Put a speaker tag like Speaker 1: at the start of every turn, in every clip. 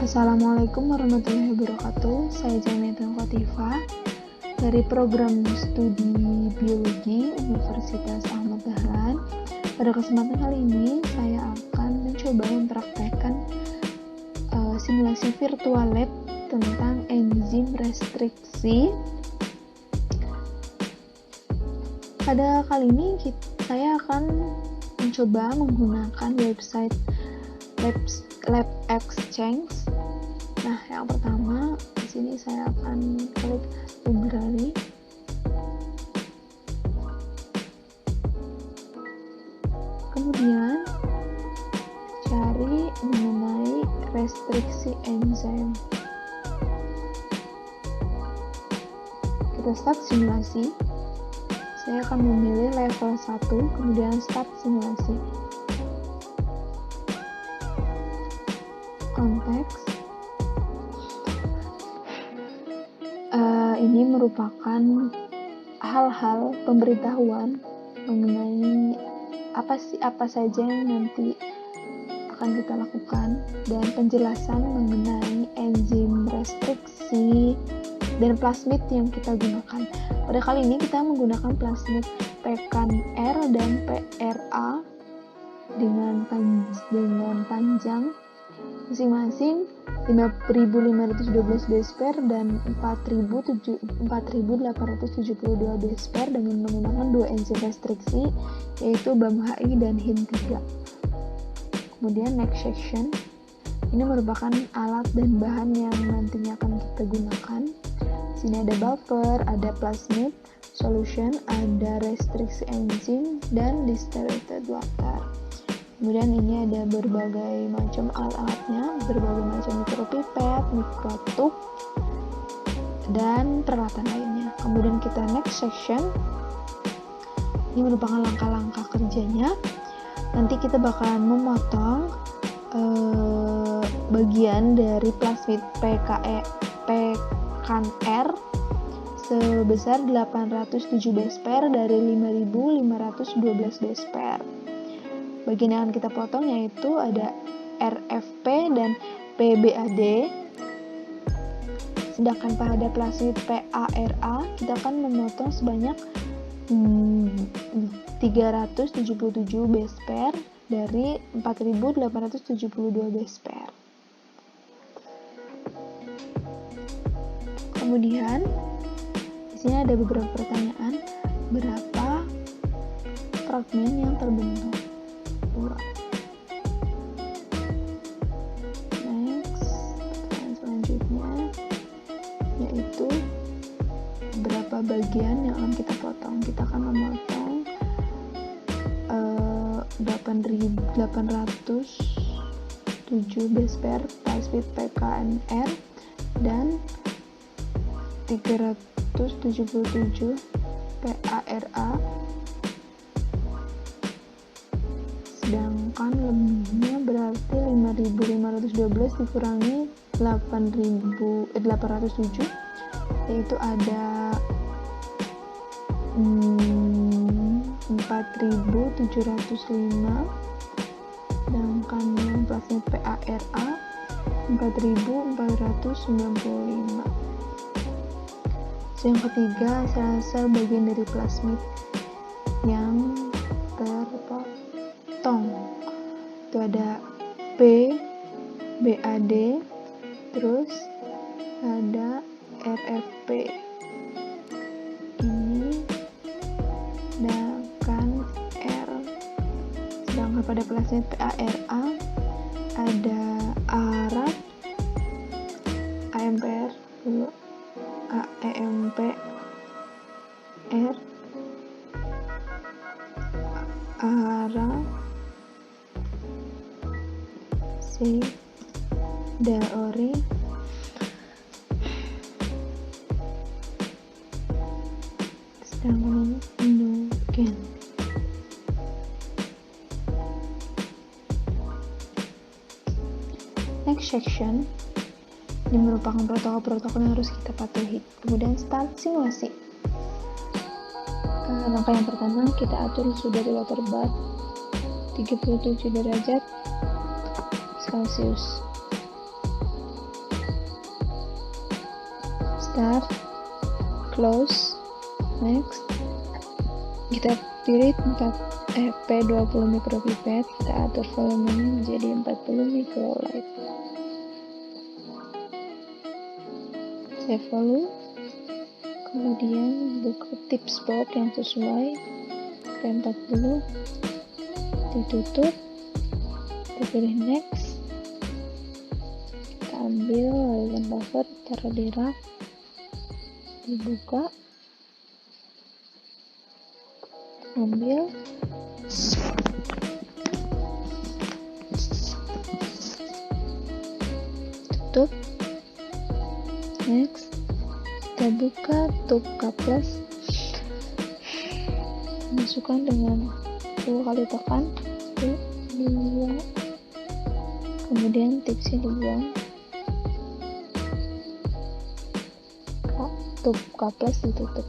Speaker 1: Assalamualaikum warahmatullahi wabarakatuh. Saya Jamiatul Khotifah dari program studi biologi Universitas Ahmad Dahlan. Pada kesempatan kali ini saya akan mencoba mempraktekkan simulasi virtual lab tentang enzim restriksi. Pada kali ini saya akan mencoba menggunakan website Lab Exchange. Nah, yang pertama di sini saya akan klik library. Kemudian cari mengenai restriksi enzim. Kita start simulasi. Saya akan memilih level 1, kemudian start simulasi. Konteks. Ini merupakan hal-hal pemberitahuan mengenai apa saja yang nanti akan kita lakukan dan penjelasan mengenai enzim restriksi dan plasmid yang kita gunakan. Pada kali ini kita menggunakan plasmid PKNR dan PRA dengan panjang masing-masing 5.512 base pair dan 4.872 base pair dengan menggunakan dua enzim restriksi, yaitu BAM-HI dan HIN3. Kemudian next section, ini merupakan alat dan bahan yang nantinya akan kita gunakan. Di sini ada buffer, ada plasmid solution, ada restriksi enzim, dan distillated water. Kemudian ini ada berbagai macam alat-alatnya, berbagai macam mikropipet, mikrotub, dan peralatan lainnya. Kemudian kita next section. Ini merupakan langkah-langkah kerjanya. Nanti kita bakalan memotong bagian dari plasmid PKNR sebesar 807 base pair dari 5.512 base pair. Bagian yang akan kita potong yaitu ada RFP dan PBAD. Sedangkan pada plasmid PARA kita akan memotong sebanyak 377 base pair dari 4.872 base pair. Kemudian di sini ada beberapa pertanyaan, berapa fragmen yang terbentuk? Next, pertanyaan selanjutnya yaitu berapa bagian yang akan kita potong. Kita akan memotong 8.807 base pair plasmid PKNR dan 377 PARA, sedangkan lebihnya berarti 5.512 dikurangi 807, yaitu ada 4.705, sedangkan yang plasmid PARA 4.495. Yang ketiga, sel-sel bagian dari plasmid yang terpotong. Itu ada P, BAD, terus ada RFP. Ini dan R. Sedangkan pada plasmid PARA ada ARAT, AMPR, AEMPR, ARA, C, DAORI, sedangkan Nugen. Next section, ini merupakan protokol-protokol yang harus kita patuhi. Kemudian start simulasi. Langkah yang pertama, kita atur suhu dari water bath 37 derajat Celcius. start, close, next. Kita pilih P20 micropipette, kita atur volumenya menjadi 40 microliter. Save volume, kemudian buka tips box yang sesuai, P40, ditutup, kita pilih next, kita ambil larutan buffer, taruh di rak, dibuka, ambil, tutup, next, kita buka tube K+, masukkan dengan 2 kali tekan, dibuang, kemudian tipsnya dibuang, tube K+ ditutup,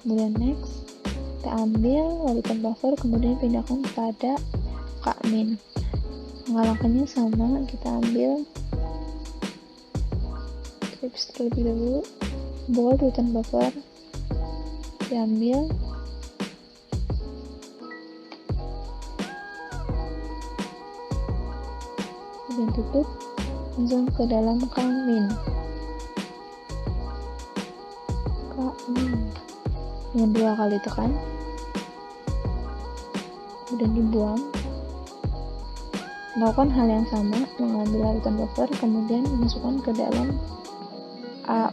Speaker 1: kemudian next, kita ambil larutan buffer, kemudian pindahkan pada K-. Langkahnya sama, kita ambil tips terlebih dahulu, bawa larutan buffer, diambil, kemudian tutup, langsung ke dalam K-. Dengan 2 kali tekan, kemudian dibuang. Lakukan hal yang sama, mengambil larutan buffer, kemudian masukkan ke dalam A+.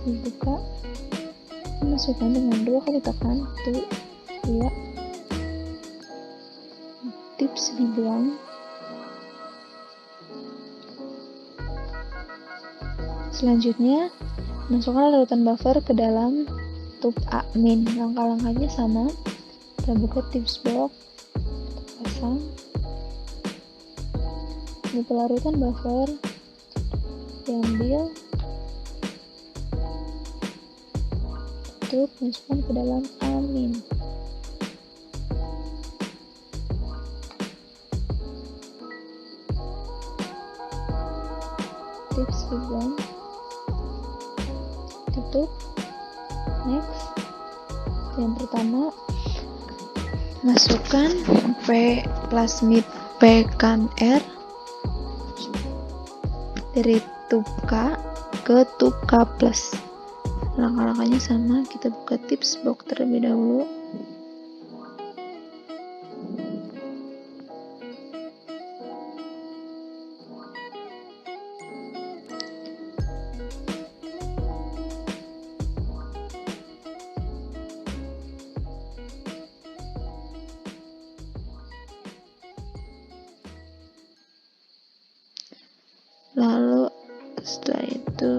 Speaker 1: Dibuka, masukkan dengan 2 kali tekan, tips dibuang. Selanjutnya, masukkan larutan buffer ke dalam tube A-. Langkah-langkahnya sama, kita buka tips box, kita pasang, buka larutan buffer, diambil, tutup, masukkan ke dalam A-. Tips dibuang, tutup, next. Yang pertama, masukkan plasmid PKR dari tube K ke tube K+. Langkah-langkahnya sama, kita buka tips box terlebih dahulu, lalu setelah itu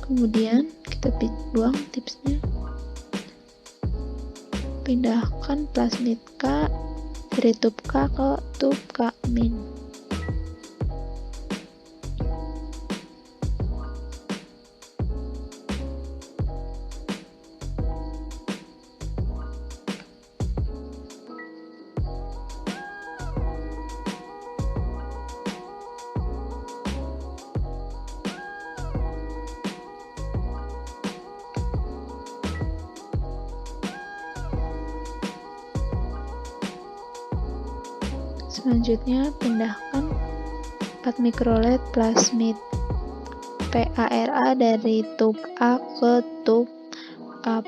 Speaker 1: kemudian kita buang tipsnya, pindahkan plasmid K dari tube K ke tube K-. Selanjutnya, pindahkan 4 microliter plasmid PARA dari tube A ke tube K+.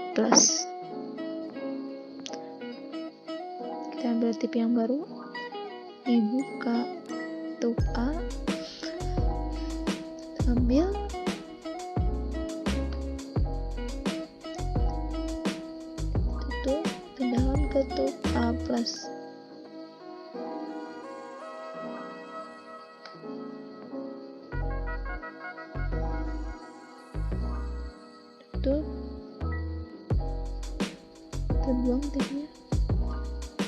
Speaker 1: Kita ambil tip yang baru, dibuka tube A, ambil, tutup, pindahkan ke tube A+. tutup, kita buang tipnya.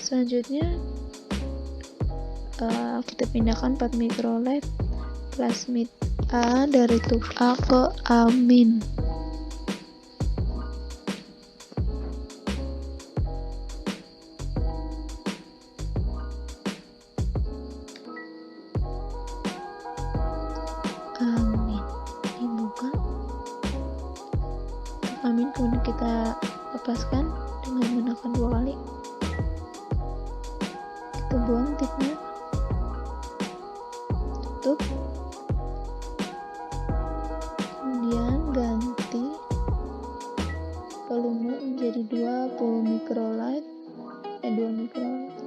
Speaker 1: Selanjutnya kita pindahkan 4 microlight plasmid A dari tube A ke amin. Amin, dibuka. Amin, kemudian kita lepaskan dengan menekan 2 kali. Kita buang tipnya, tutup, kemudian ganti volume menjadi 20 microlight 2 microlight.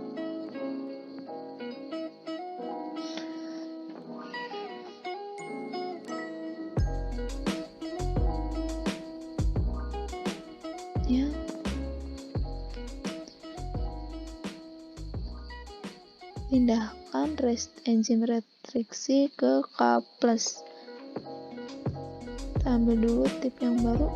Speaker 1: Ya, pindahkan enzim restriksi ke K+. Kita ambil dulu tip yang baru.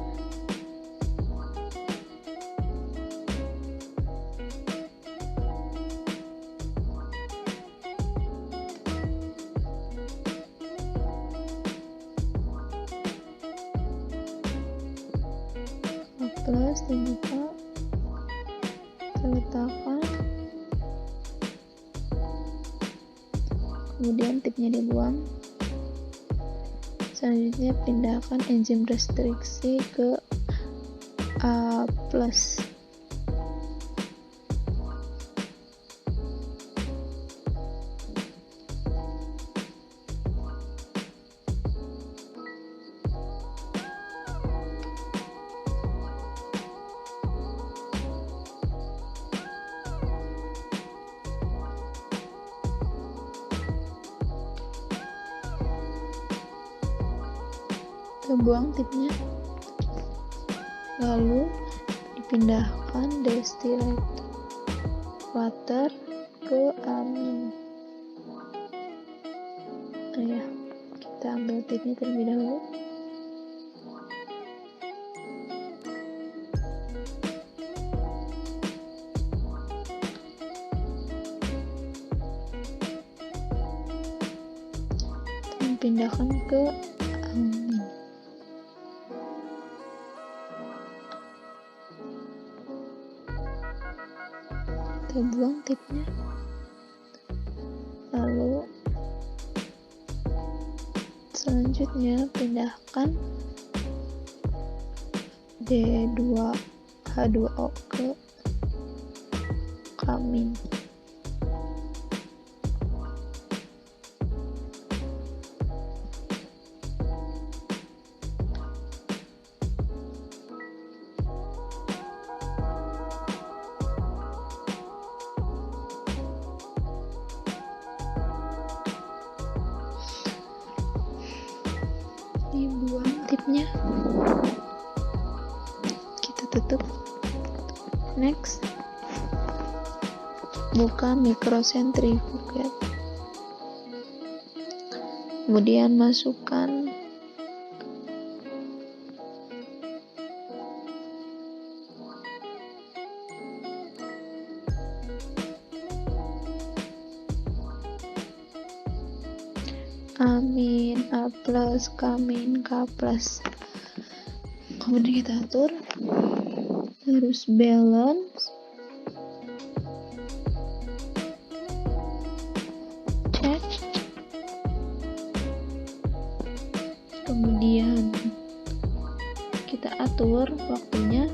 Speaker 1: K+ dibuka, kita letakkan, kemudian tipnya dibuang. Selanjutnya pindahkan enzim restriksi ke A+. Kita buang tipnya, lalu dipindahkan distilled water ke amin. Ya, kita ambil tipnya terlebih dahulu. Dan pindahkan ke amin. Kita buang tipnya, lalu selanjutnya pindahkan D2H2O ke amin. Dibuang tipnya, kita tutup. Next, buka microcentrifuge, kemudian masukkan amin A+, kamin K+. Kemudian kita atur, harus balance, cek, kemudian kita atur waktunya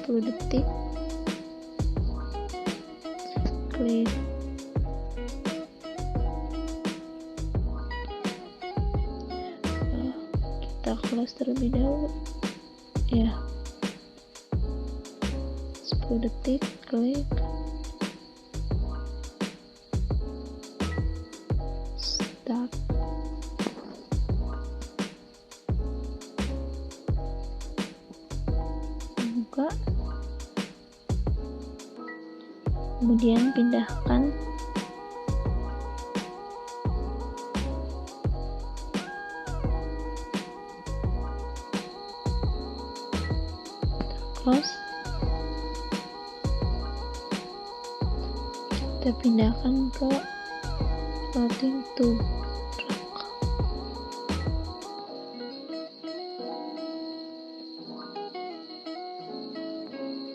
Speaker 1: 10 detik, klik, kita close terlebih dahulu ya, 10 detik, klik, start. Buka, kemudian pindahkan close, kita pindahkan ke floating to track.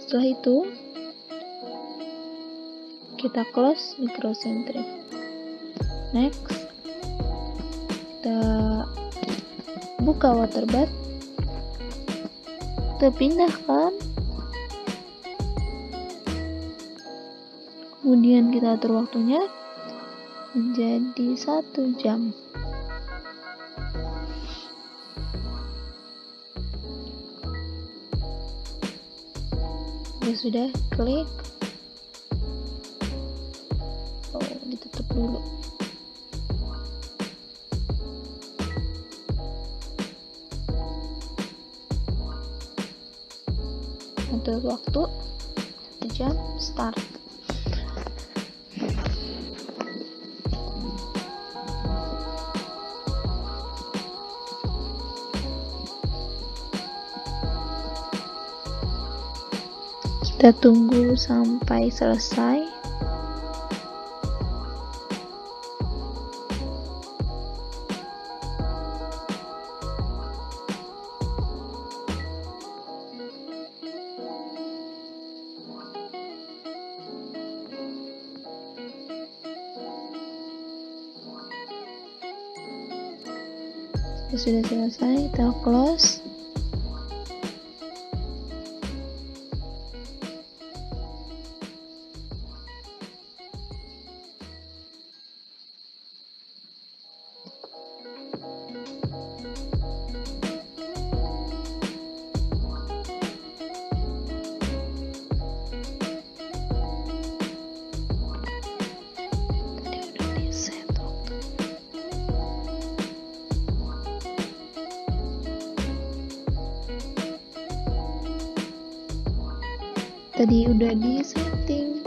Speaker 1: Setelah itu kita close microcentric. Next, kita buka water bath, kita pindahkan, kemudian kita atur waktunya menjadi 1 jam. Sudah, klik. Ditutup dulu. Atur waktu 1 jam, start. Kita tunggu sampai selesai. Sudah selesai, kita close. Tadi udah di setting.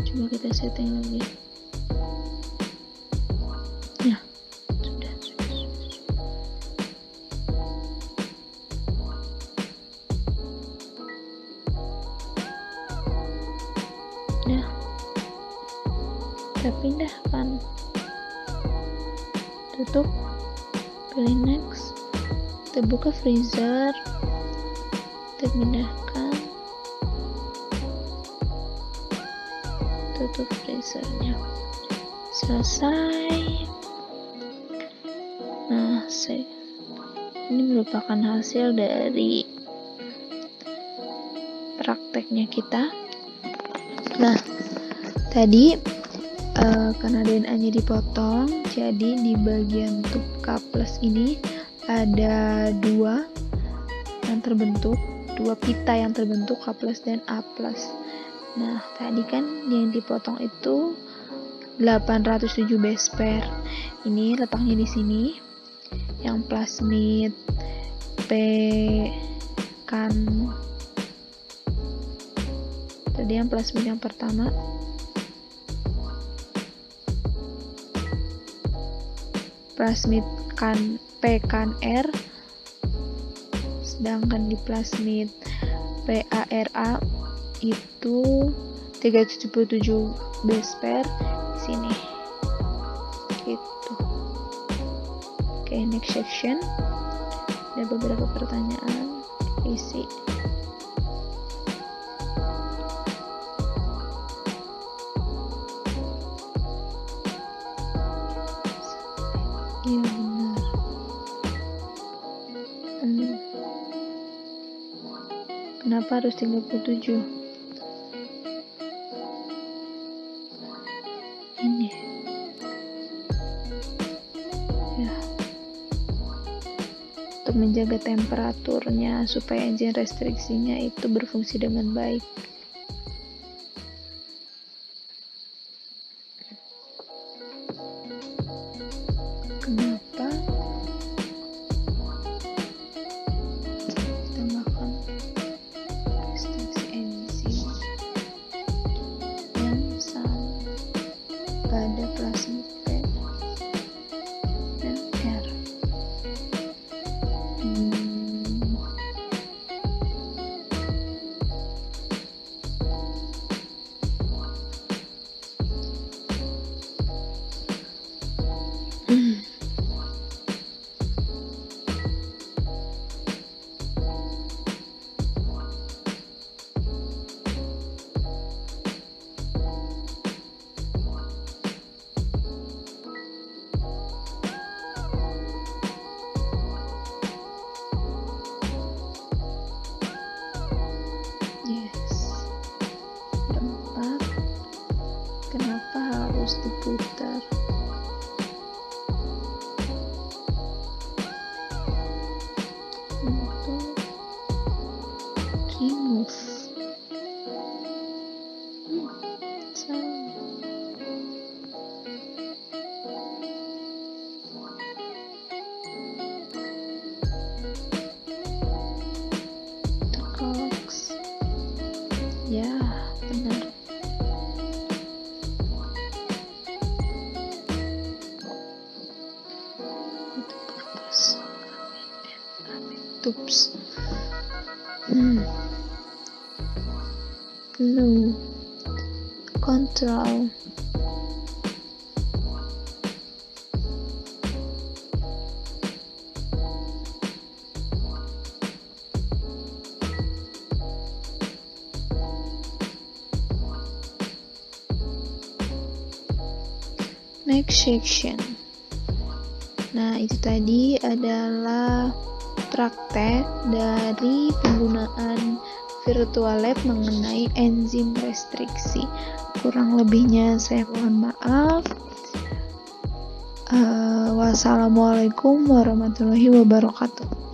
Speaker 1: Coba kita setting lagi. Ya, sudah. Nah, kita pindahkan, tutup, pilih next, kita buka freezer, kita pindahkan, tutup freezernya. Selesai. Nah, ini merupakan hasil dari prakteknya kita. Nah, tadi karena DNA-nya dipotong, jadi di bagian tube K+ ini ada dua pita yang terbentuk, K+ dan A+. Nah, tadi kan yang dipotong itu 807 base pair. Ini letaknya di sini. Yang plasmid tadi yang plasmid yang pertama, plasmid Pkan R, sedangkan di plasmid PARA itu 377 base pair di sini. Gitu. Oke, next section. Ada beberapa pertanyaan, isi. Iya benar. Kenapa harus 37? Ini. Ya. Untuk menjaga temperaturnya supaya enzim restriksinya itu berfungsi dengan baik. Kenapa tambahkan restriksi enzim yang sama? remove. Ya, benar. Tubes. Blue. Control. Next section. Nah, itu tadi adalah praktek dari penggunaan virtual lab mengenai enzim restriksi. Kurang lebihnya saya mohon maaf. Wassalamualaikum warahmatullahi wabarakatuh.